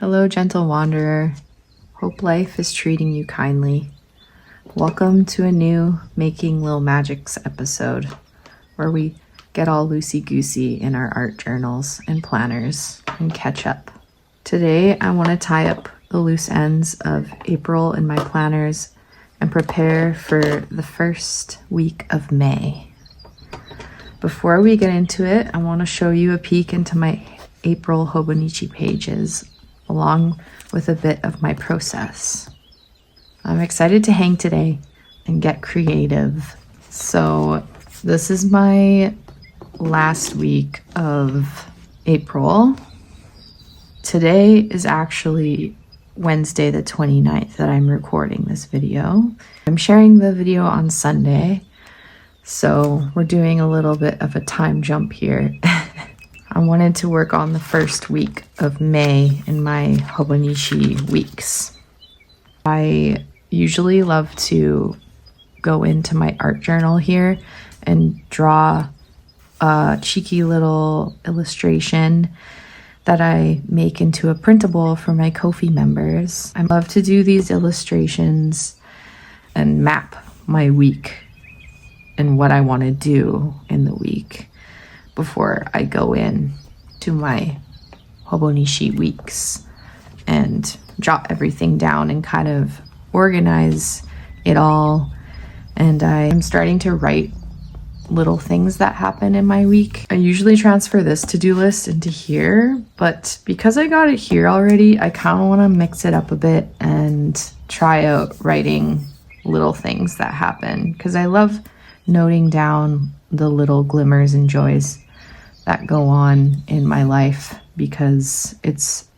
Hello, gentle wanderer. Hope life is treating you kindly. Welcome to a new Making Little Magics episode where we get all loosey-goosey in our art journals and planners and catch up. Today, I want to tie up the loose ends of April in my planners and prepare for the first week of May. Before we get into it, I want to show you a peek into my April hobonichi pages, along with a bit of my process. I'm excited to hang today and get creative. So this is my last week of April. Today is actually Wednesday the 29th that I'm recording this video. I'm sharing the video on Sunday, so we're doing a little bit of a time jump here. I wanted to work on the first week of May in my hobonichi weeks. I usually love to go into my art journal here and draw a cheeky little illustration that I make into a printable for my Ko-fi members. I love to do these illustrations and map my week and what I want to do in the week before I go in to my hobonichi weeks and jot everything down and kind of organize it all. And I'm starting to write little things that happen in my week. I usually transfer this to-do list into here, but because I got it here already, I kind of want to mix it up a bit and try out writing little things that happen, because I love noting down the little glimmers and joys that go on in my life, because it's,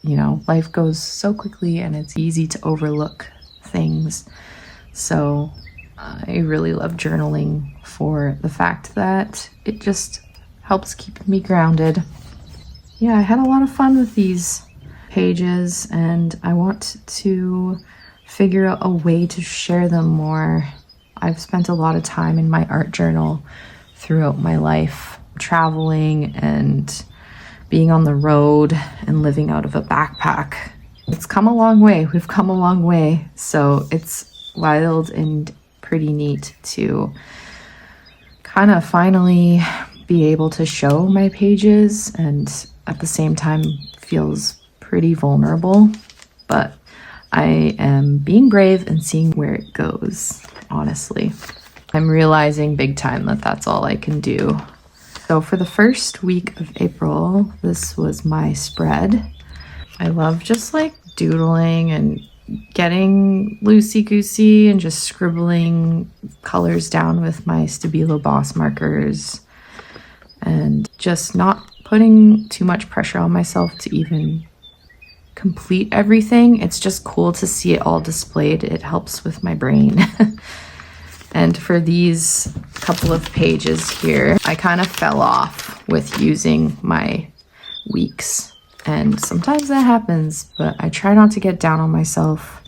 you know, life goes so quickly and it's easy to overlook things. So I really love journaling for the fact that it just helps keep me grounded. Yeah, I had a lot of fun with these pages and I want to figure out a way to share them more. I've spent a lot of time in my art journal throughout my life, traveling and being on the road and living out of a backpack. It's come a long way. We've come a long way. So it's wild and pretty neat to kind of finally be able to show my pages, and at the same time feels pretty vulnerable, but I am being brave and seeing where it goes, honestly. I'm realizing big time that that's all I can do. So for the first week of April, this was my spread. I love just like doodling and getting loosey-goosey and just scribbling colors down with my Stabilo Boss markers and just not putting too much pressure on myself to even complete everything. It's just cool to see it all displayed. It helps with my brain. And for these couple of pages here, I kind of fell off with using my weeks. And sometimes that happens, but I try not to get down on myself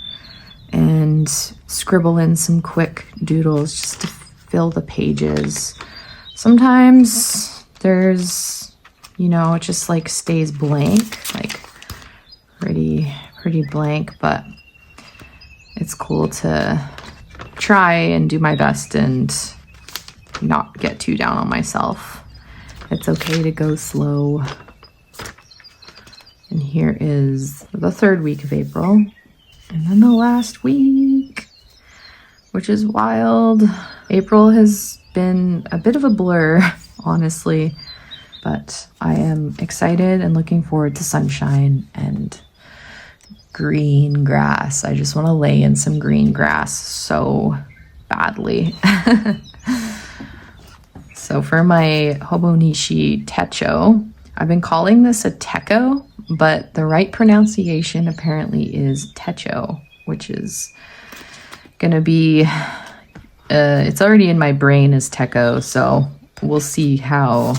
and scribble in some quick doodles just to fill the pages. Sometimes there's, you know, it just like stays blank, like pretty blank, but it's cool to try and do my best and not get too down on myself. It's okay to go slow. And here is the third week of April. And then the last week, which is wild. April has been a bit of a blur, honestly, but I am excited and looking forward to sunshine and green grass. I just want to lay in some green grass so badly. So for my hobonichi 𝙤𝙀, I've been calling this a techo, but the right pronunciation apparently is 𝙤𝙀, which is gonna be, it's already in my brain as techo, so we'll see how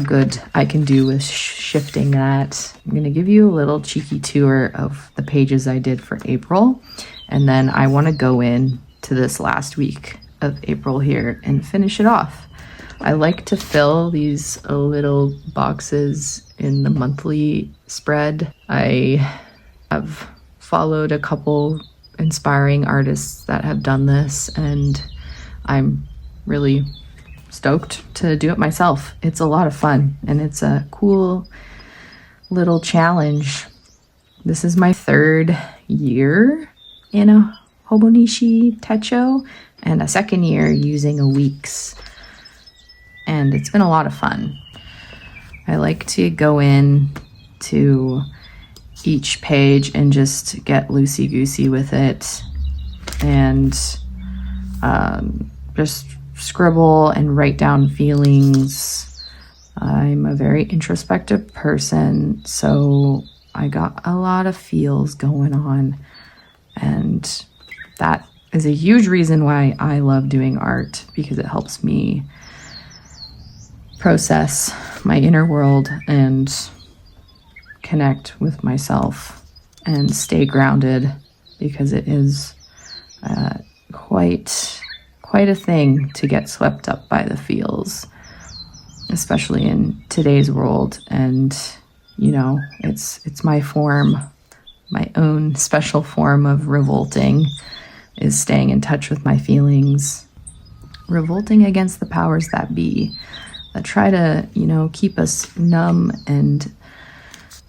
good I can do with shifting that. I'm gonna give you a little cheeky tour of the pages I did for April, and then I wanna go in to this last week of April here and finish it off. I like to fill these little boxes in the monthly spread. I have followed a couple inspiring artists that have done this, and I'm really stoked to do it myself. It's a lot of fun, and it's a cool little challenge. This is my 3rd year in a hobonichi techo and a 2nd year using a weeks, and it's been a lot of fun. I like to go in to each page and just get loosey-goosey with it, and just scribble and write down feelings. I'm a very introspective person, so I got a lot of feels going on, and that is a huge reason why I love doing art, because it helps me process my inner world and connect with myself and stay grounded, because it is quite a thing to get swept up by the feels, especially in today's world. And you know, it's my form, my own special form of revolting, is staying in touch with my feelings, revolting against the powers that be that try to, you know, keep us numb and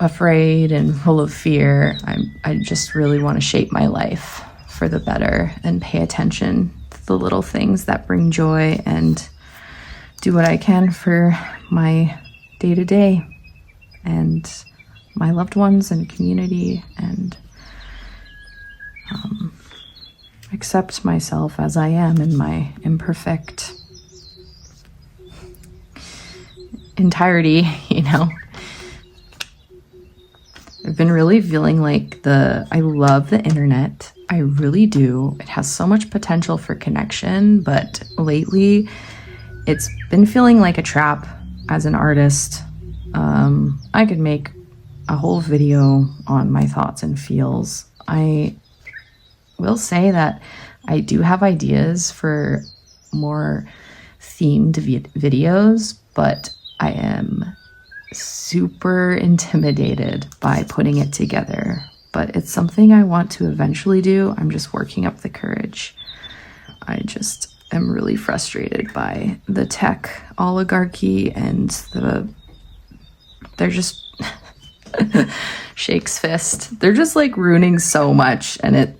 afraid and full of fear. I just really want to shape my life for the better and pay attention to the little things that bring joy and do what I can for my day-to-day and my loved ones and community, and accept myself as I am in my imperfect entirety, you know. I've been really feeling like I love the internet. I really do. It has so much potential for connection, but lately it's been feeling like a trap as an artist. I could make a whole video on my thoughts and feels. I will say that I do have ideas for more themed videos, but I am super intimidated by putting it together. But it's something I want to eventually do. I'm just working up the courage. I just am really frustrated by the tech oligarchy, and they're just shakes fist. They're just like ruining so much, and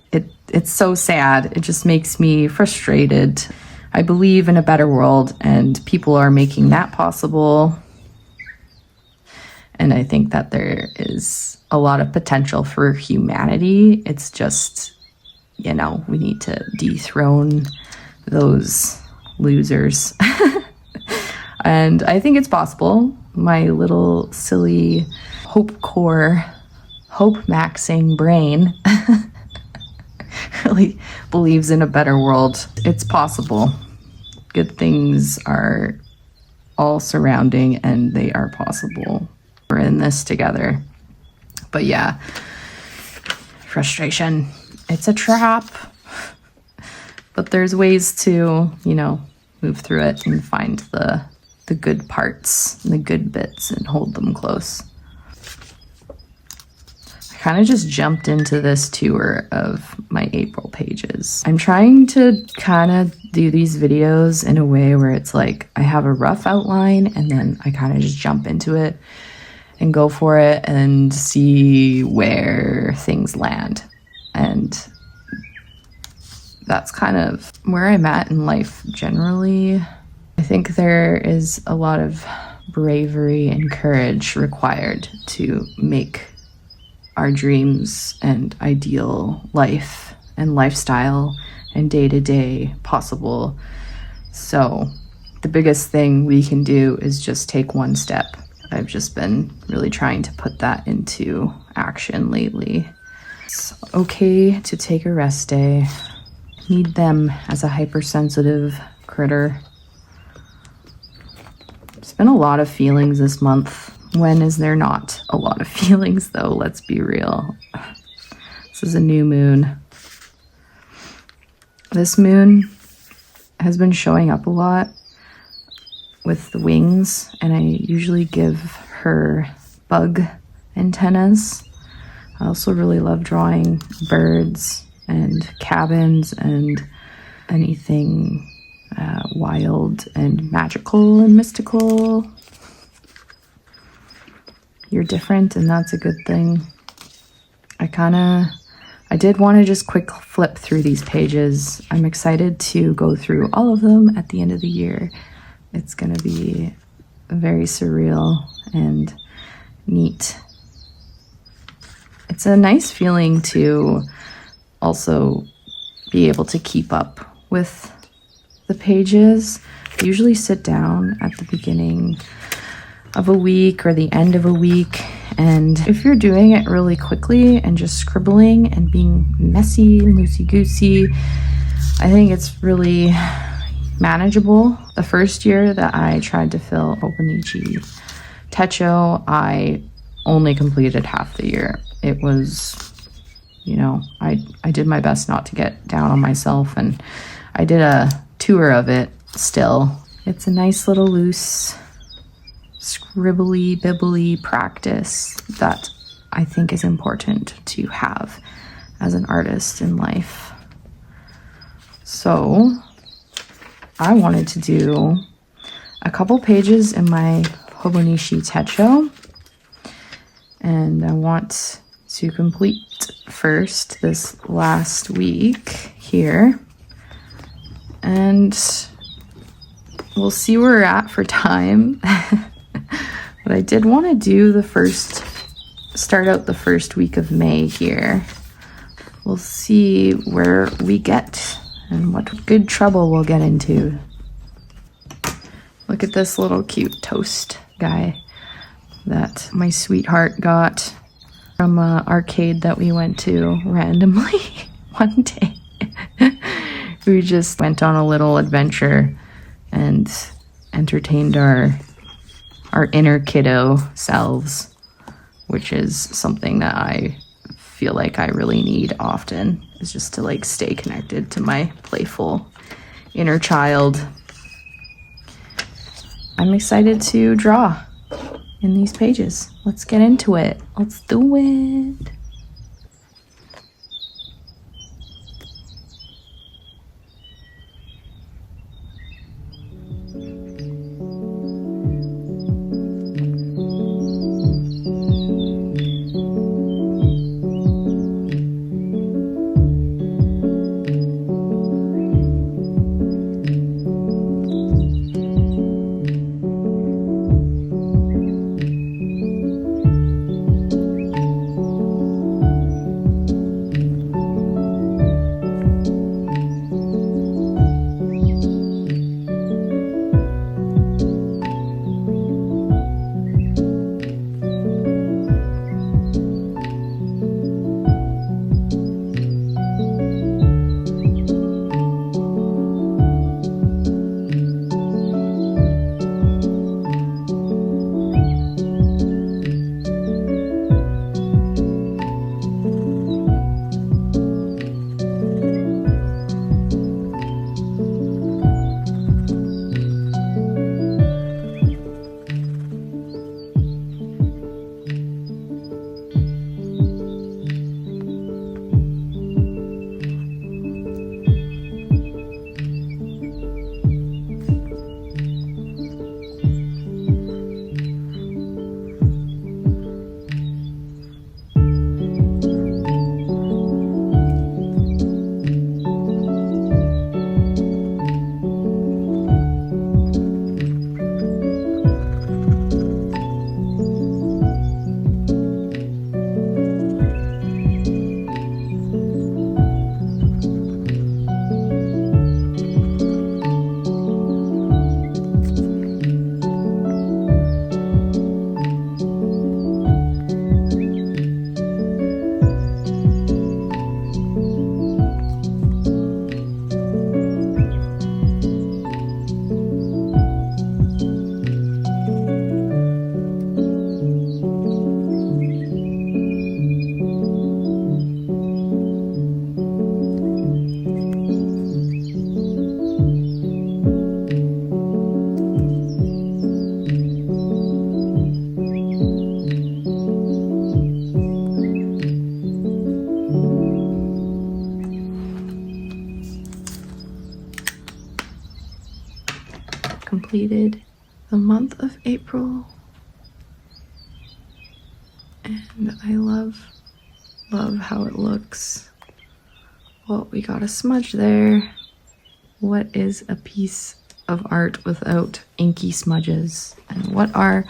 it's so sad. It just makes me frustrated. I believe in a better world, and people are making that possible. And I think that there is a lot of potential for humanity. It's just, you know, we need to dethrone those losers. And I think it's possible. My little silly hope core, hope maxing brain really believes in a better world. It's possible. Good things are all surrounding, and they are possible. We're in this together. But yeah, frustration. It's a trap. But there's ways to, you know, move through it and find the good parts and the good bits and hold them close. I kind of just jumped into this tour of my April pages. I'm trying to kind of do these videos in a way where it's like I have a rough outline, and then I kind of just jump into it and go for it and see where things land. And that's kind of where I'm at in life generally. I think there is a lot of bravery and courage required to make our dreams and ideal life and lifestyle and day-to-day possible. So the biggest thing we can do is just take one step. I've just been really trying to put that into action lately. It's okay to take a rest day. Need them as a hypersensitive critter. There's been a lot of feelings this month. When is there not a lot of feelings, though? Let's be real. This is a new moon. This moon has been showing up a lot with the wings, and I usually give her bug antennas. I also really love drawing birds and cabins and anything wild and magical and mystical. You're different, and that's a good thing. I did want to just quick flip through these pages. I'm excited to go through all of them at the end of the year. It's going to be very surreal and neat. It's a nice feeling to also be able to keep up with the pages. I usually sit down at the beginning of a week or the end of a week, and if you're doing it really quickly and just scribbling and being messy, loosey-goosey, I think it's really manageable. The first year that I tried to fill hobonichi 𝙤𝙚, I only completed half the year. It was, you know, I did my best not to get down on myself, and I did a tour of it still. It's a nice little loose scribbly bibbly practice that I think is important to have as an artist in life. So I wanted to do a couple pages in my hobonichi 𝙤𝙚, and I want to complete first this last week here, and we'll see where we're at for time. But I did want to do start out the first week of May here. We'll see where we get and what good trouble we'll get into. Look at this little cute toast guy that my sweetheart got from an arcade that we went to randomly one day. We just went on a little adventure and entertained our inner kiddo selves, which is something that I feel like I really need often, is just to like stay connected to my playful inner child. I'm excited to draw in these pages. Let's get into it. Let's do it. completed the month of April, and I love how it looks. Well, we got a smudge there. What is a piece of art without inky smudges? And what are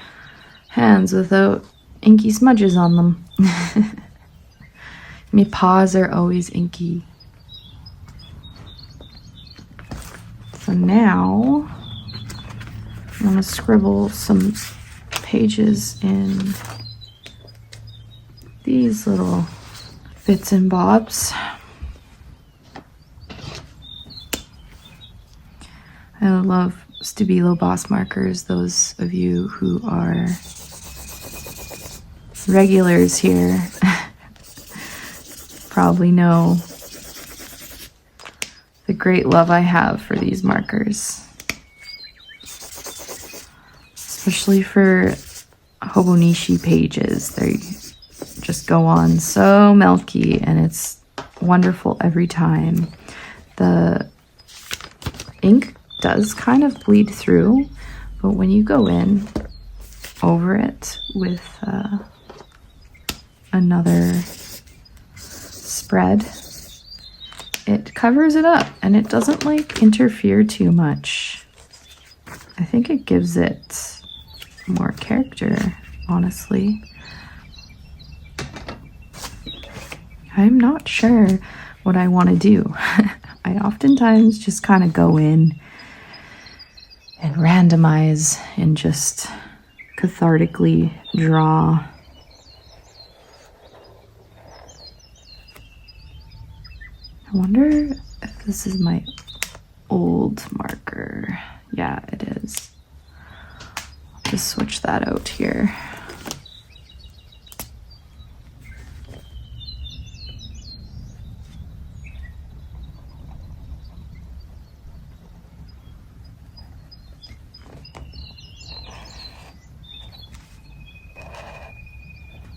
hands without inky smudges on them? My paws are always inky. So now I'm going to scribble some pages in these little bits and bobs. I love Stabilo Boss markers. Those of you who are regulars here probably know the great love I have for these markers, especially for hobonichi pages. They just go on so milky, and it's wonderful every time. The ink does kind of bleed through, but when you go in over it with another spread, it covers it up and it doesn't like interfere too much. I think it gives it more character, honestly. I'm not sure what I want to do. I oftentimes just kind of go in and randomize and just cathartically draw. I wonder if this is my old marker. Yeah, it is. I'll just switch that out here.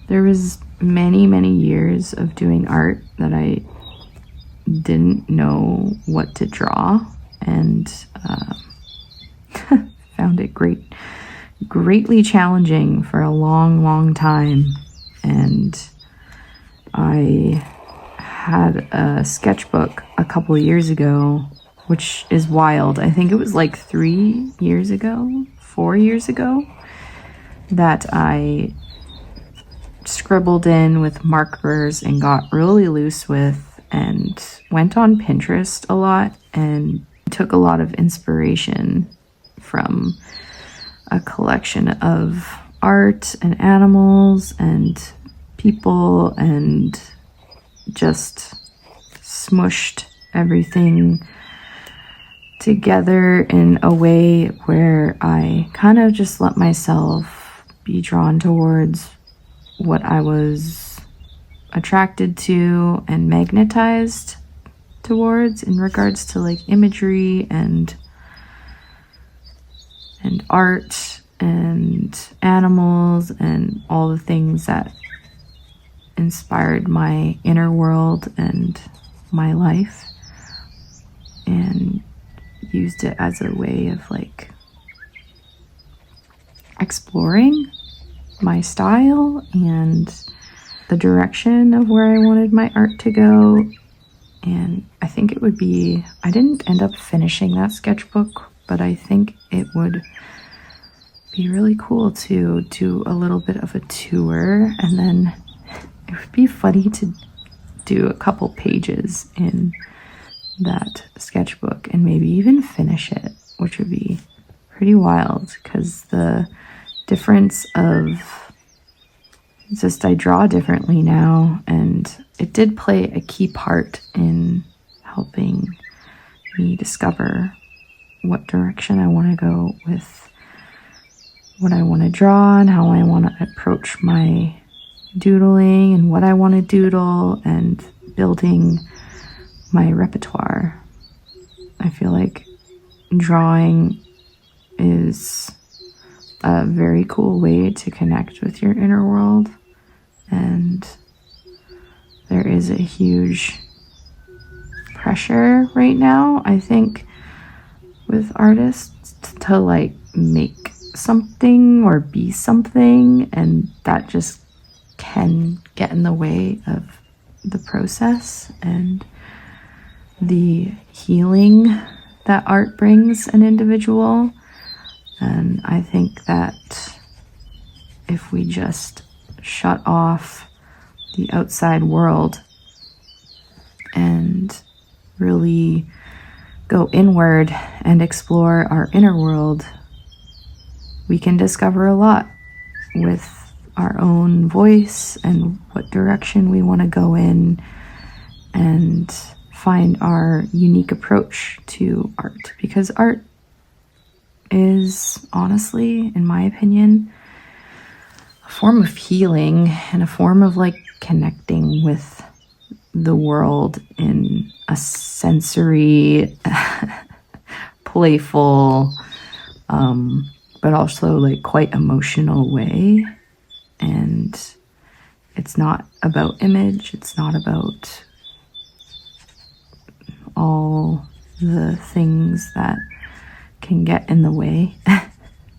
There was many years of doing art that I didn't know what to draw, and found it greatly challenging for a long time. And I had a sketchbook a couple years ago, which is wild. I think it was like 3 years ago, 4 years ago, that I scribbled in with markers and got really loose with, and went on Pinterest a lot and took a lot of inspiration from a collection of art and animals and people, and just smushed everything together in a way where I kind of just let myself be drawn towards what I was attracted to and magnetized towards in regards to like imagery and art and animals and all the things that inspired my inner world and my life, and used it as a way of like exploring my style and the direction of where I wanted my art to go. And I think it would be, I didn't end up finishing that sketchbook, but I think it would be really cool to do a little bit of a tour, and then it would be funny to do a couple pages in that sketchbook and maybe even finish it, which would be pretty wild, because the difference of just I draw differently now, and it did play a key part in helping me discover what direction I want to go with what I want to draw and how I want to approach my doodling and what I want to doodle, and building my repertoire. I feel like drawing is a very cool way to connect with your inner world, and there is a huge pressure right now. I think with artists to like make something or be something, and that just can get in the way of the process and the healing that art brings an individual. And I think that if we just shut off the outside world and really go inward and explore our inner world, we can discover a lot with our own voice and what direction we want to go in, and find our unique approach to art. Because art is, honestly, in my opinion, a form of healing and a form of like connecting with the world in a sensory, playful, but also like quite emotional way. And it's not about image, it's not about all the things that can get in the way,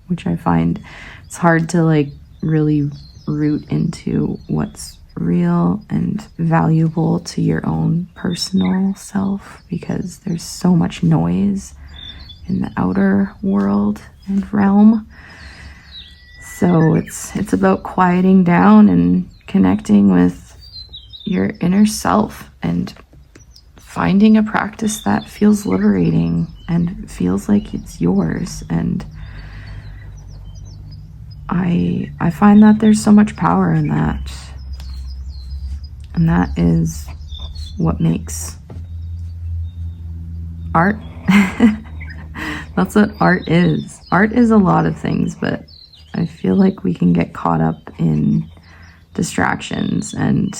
which I find it's hard to like really root into what's real and valuable to your own personal self, because there's so much noise in the outer world and realm. So it's about quieting down and connecting with your inner self and finding a practice that feels liberating and feels like it's yours. And I find that there's so much power in that. And that is what makes art. That's what art is. Art is a lot of things, but I feel like we can get caught up in distractions and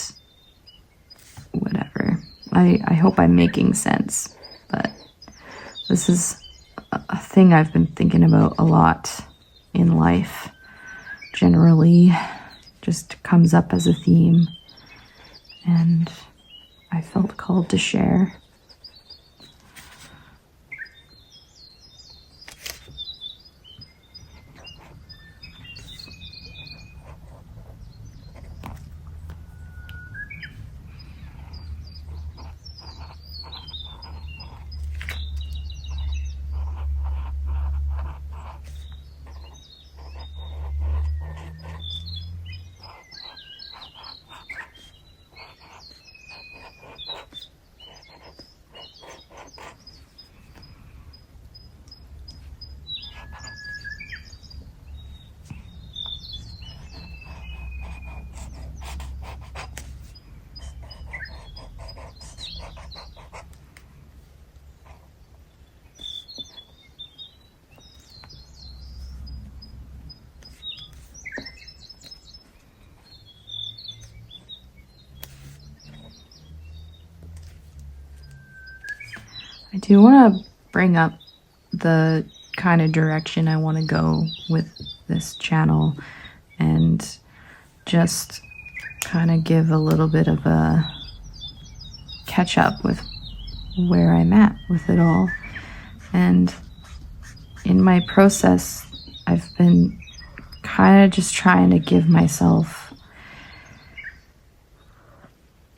whatever. I hope I'm making sense, but this is a thing I've been thinking about a lot in life. Generally, just comes up as a theme, and I felt called to share. I do want to bring up the kind of direction I want to go with this channel, and just kind of give a little bit of a catch up with where I'm at with it all. And in my process, I've been kind of just trying to give myself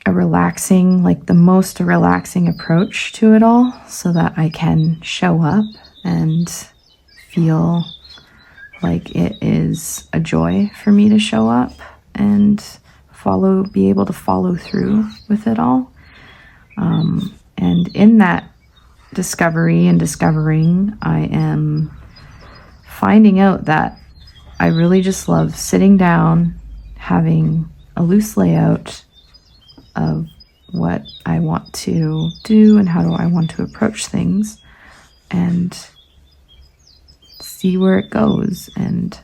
a relaxing, like the most relaxing approach to it all, so that I can show up and feel like it is a joy for me to show up and be able to follow through with it all. And in that discovery and discovering, I am finding out that I really just love sitting down, having a loose layout of what I want to do and how do I want to approach things, and see where it goes, and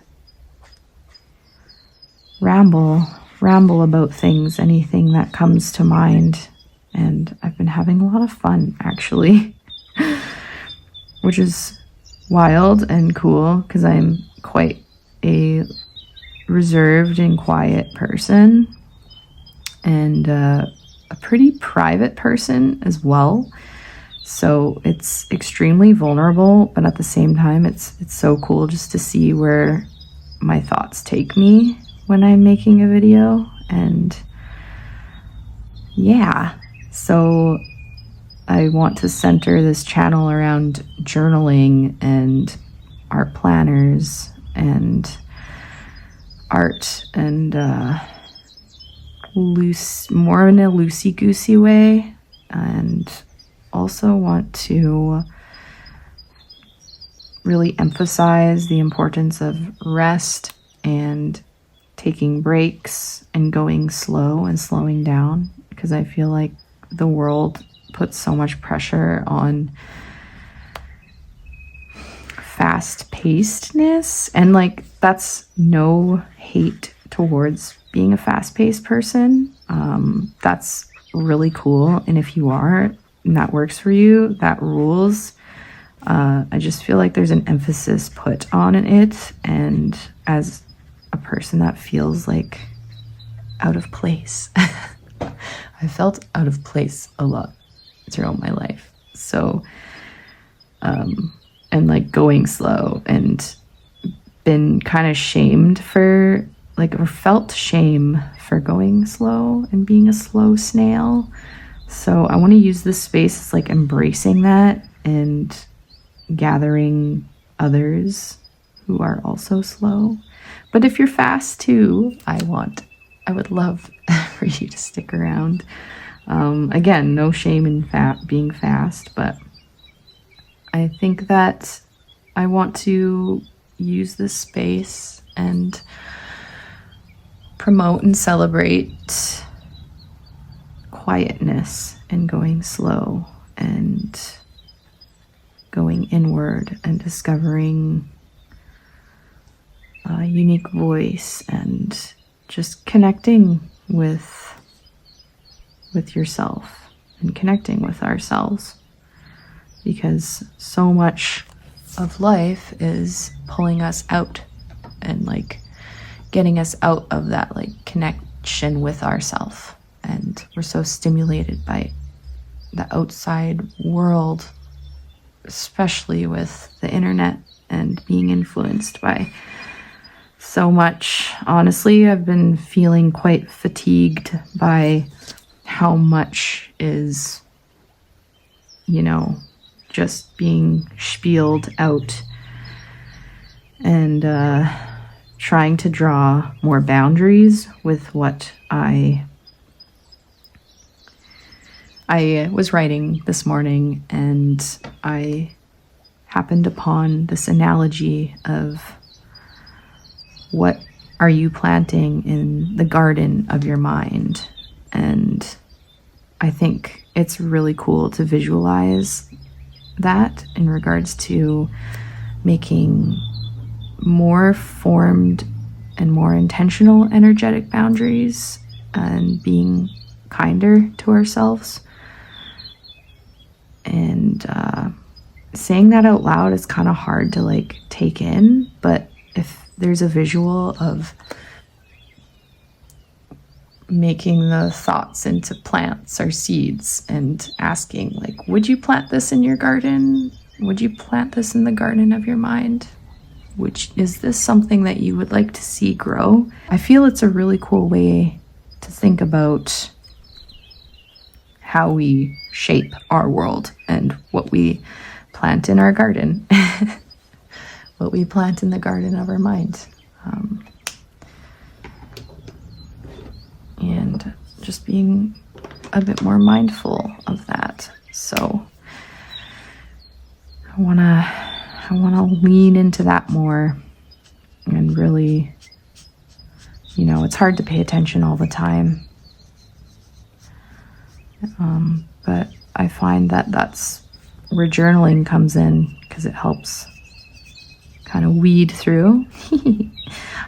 ramble about things, anything that comes to mind. And I've been having a lot of fun, actually, which is wild and cool, because I'm quite a reserved and quiet person, and a pretty private person as well. So it's extremely vulnerable, but at the same time, it's so cool just to see where my thoughts take me when I'm making a video. And yeah, so I want to center this channel around journaling and art planners and art and more in a loosey-goosey way, and also want to really emphasize the importance of rest and taking breaks and going slow and slowing down, because I feel like the world puts so much pressure on fast-pacedness, and like that's no hate towards being a fast-paced person. That's really cool, and if you are and that works for you, that rules. I just feel like there's an emphasis put on it, and as a person that feels like out of place, I felt out of place a lot throughout my life. So and like going slow, and been kind of shamed for like, or felt shame for going slow and being a slow snail. So I want to use this space as like embracing that and gathering others who are also slow. But if you're fast too, I would love for you to stick around. Again, no shame in being fast, but I think that I want to use this space and promote and celebrate quietness and going slow and going inward and discovering a unique voice and just connecting with yourself and connecting with ourselves, because so much of life is pulling us out and like getting us out of that like connection with ourselves, and we're so stimulated by the outside world, especially with the internet and being influenced by so much. Honestly, I've been feeling quite fatigued by how much is, you know, just being spieled out, and trying to draw more boundaries with what I was writing this morning, and I happened upon this analogy of what are you planting in the garden of your mind. And I think it's really cool to visualize that in regards to making more formed and more intentional energetic boundaries and being kinder to ourselves. And saying that out loud is kind of hard to like take in, but if there's a visual of making the thoughts into plants or seeds and asking like, would you plant this in your garden? Would you plant this in the garden of your mind? Is this something that you would like to see grow? I feel it's a really cool way to think about how we shape our world and what we plant in our garden, what we plant in the garden of our mind. And just being a bit more mindful of that. So I wanna lean into that more, and really, you know, it's hard to pay attention all the time. But I find that that's where journaling comes in, because it helps kind of weed through.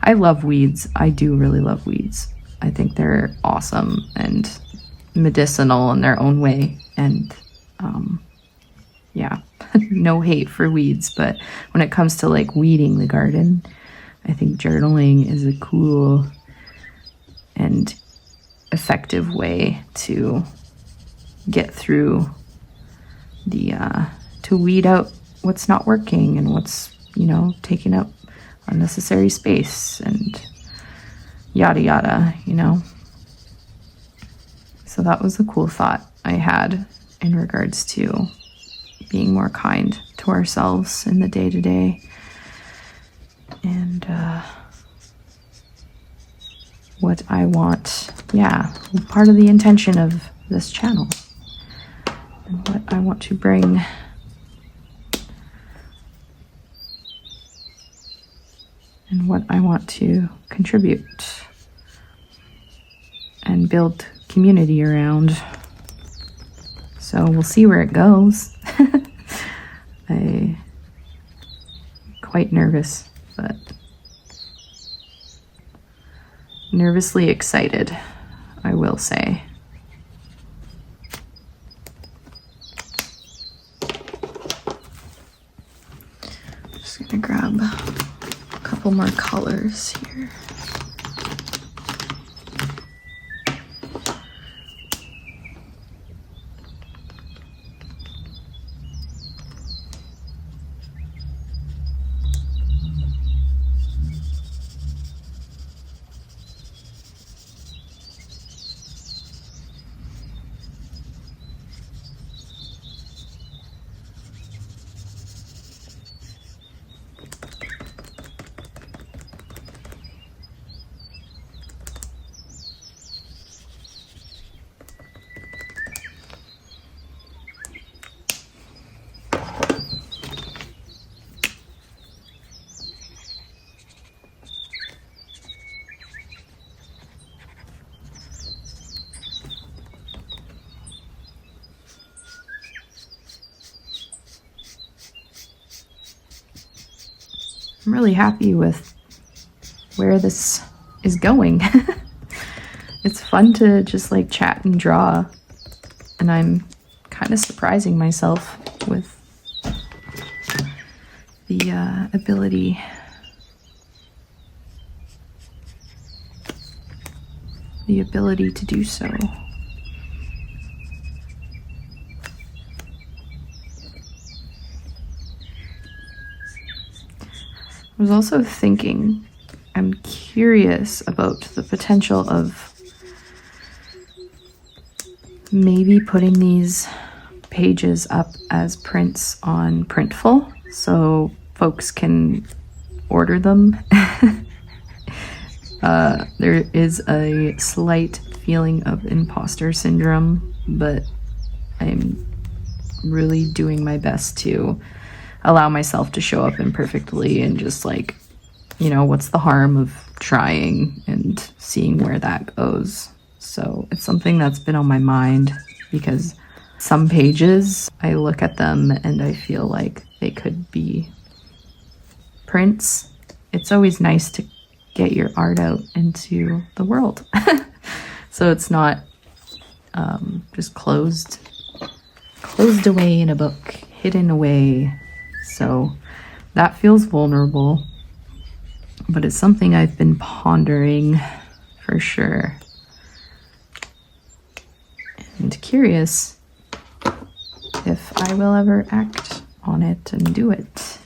I love weeds. I do really love weeds. I think they're awesome and medicinal in their own way. And yeah, no hate for weeds, but when it comes to like weeding the garden, I think journaling is a cool and effective way to get through to weed out what's not working and what's, you know, taking up unnecessary space and yada yada, you know. So that was a cool thought I had in regards to being more kind to ourselves in the day-to-day. And what I want, yeah, part of the intention of this channel and what I want to bring and what I want to contribute and build community around. So we'll see where it goes. I'm quite nervous, but nervously excited, I will say. Just gonna grab a couple more colors here. I'm really happy with where this is going. It's fun to just like chat and draw, and I'm kind of surprising myself with the ability to do so. I was also thinking, I'm curious about the potential of maybe putting these pages up as prints on Printful so folks can order them. There is a slight feeling of imposter syndrome, but I'm really doing my best to allow myself to show up imperfectly and just like, you know, what's the harm of trying and seeing where that goes. So it's something that's been on my mind because some pages, I look at them and I feel like they could be prints. It's always nice to get your art out into the world. So it's not just closed away in a book, hidden away. So that feels vulnerable, but it's something I've been pondering for sure. And curious if I will ever act on it and do it.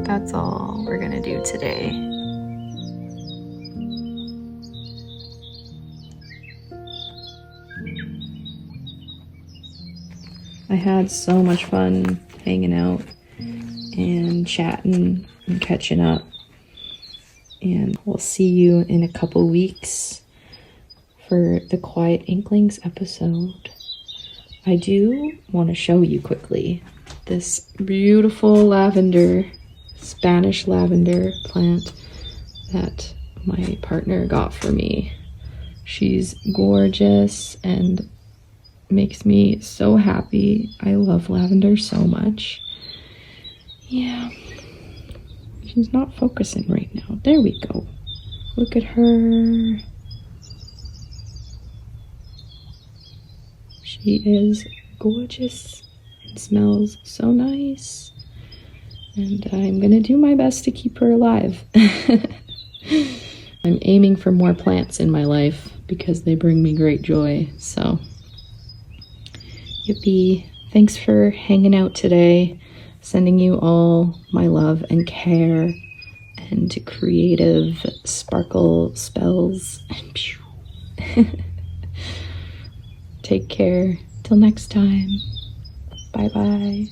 That's all we're gonna do today. I had so much fun hanging out and chatting and catching up. And we'll see you in a couple weeks for the Quiet Inklings episode. I do want to show you quickly this beautiful lavender, Spanish lavender plant that my partner got for me. She's gorgeous and makes me so happy. I love lavender so much. Yeah, she's not focusing right now. There we go. Look at her. She is gorgeous and smells so nice. And I'm gonna do my best to keep her alive. I'm aiming for more plants in my life because they bring me great joy. So, yippee. Thanks for hanging out today. Sending you all my love and care and creative sparkle spells. Take care. Till next time. Bye-bye.